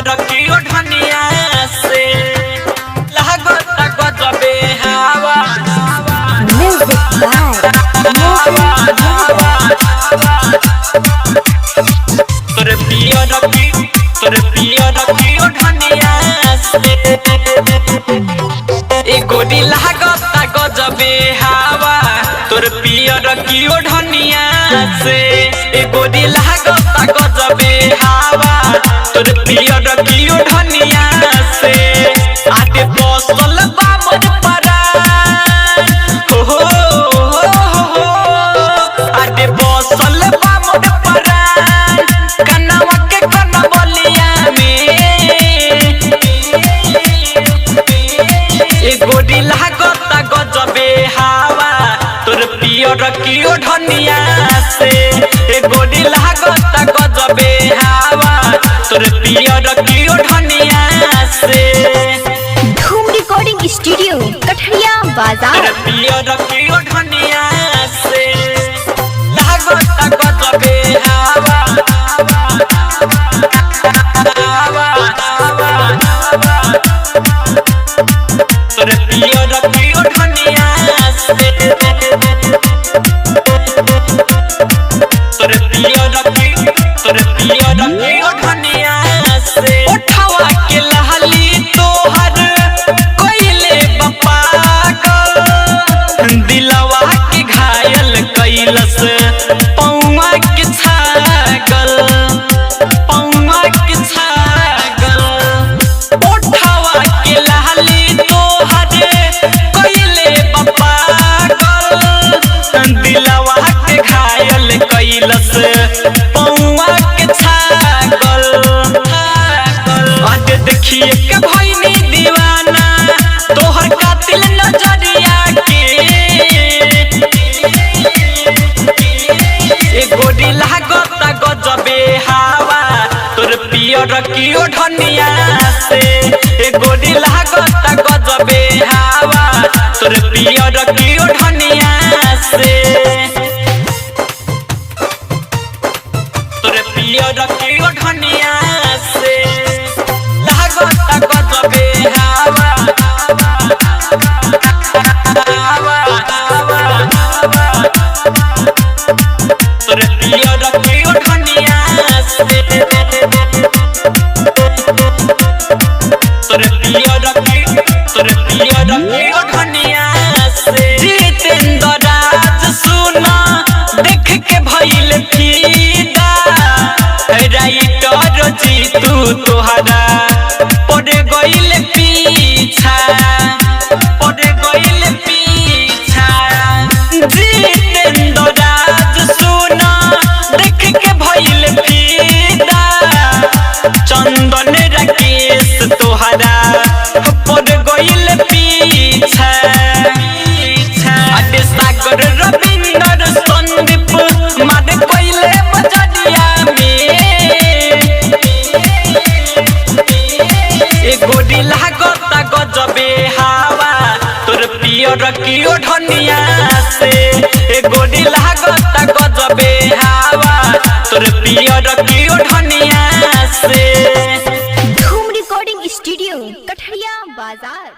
पियर की ओढ़निया से लागता गजबे हवा तोरे पियर की ओढ़निया से गोरी लागता गजबे हवा तोर पियर की ओढ़निया से गोरी लागता गजबे हवा तोर पियर की ओढ़निया से आगे बसल बा मोर परान हो आगे बसल बा मोर परान कनवा के कन बलिया में गोरी लागता गजबे हवा तोर पियर की ओढ़निया से गोरी लागता गजबे हवा तोर पियर की ओढ़निया से धूम रिकॉर्डिंग स्टूडियो कठरिया बाजार तोर पियर की ओढ़निया से लागता गजबे हवा तोर पियर की ओढ़निया से तोर पियर की ओढ़निया से उठावा के लहली तोहर कोइले बपागल दिलवा के घायल कैलस पौवा के छागल उठावा के लहली तोहर कोइले बपागल दिलवा के घायल कैलस पौवा के छागल आज देखिए के भइनी दीवाना तोहर कातिल नजरिया के गोरी लागता गजबे हवा तोर पियर की ओढ़निया से गोरी लागता गजबे हवा तोर पियर की ओढ़निया से तोर पियर की ओढ़निया से लागता गजबे हवा तोर पियर की ओढ़निया से तोर पियर की ओढ़निया से जितेंद्र राज सुना देख के भइल फीदा राइटर जीतू तोहरा पड़ गइल पीछा जितेंद्र राज सुना देख के भइल फीदा चंदन राकेश तोहरा पड़ गइल पीछा आगे सागर रविंदर संदीप मार कोइले बजरिया में गोरी लागता गजबे हवा तोर पियर की ओढ़निया से गोरी लागता गजबे हवा तोर पियर की ओढ़निया से धूम रिकॉर्डिंग स्टूडियो कठरिया बाजार।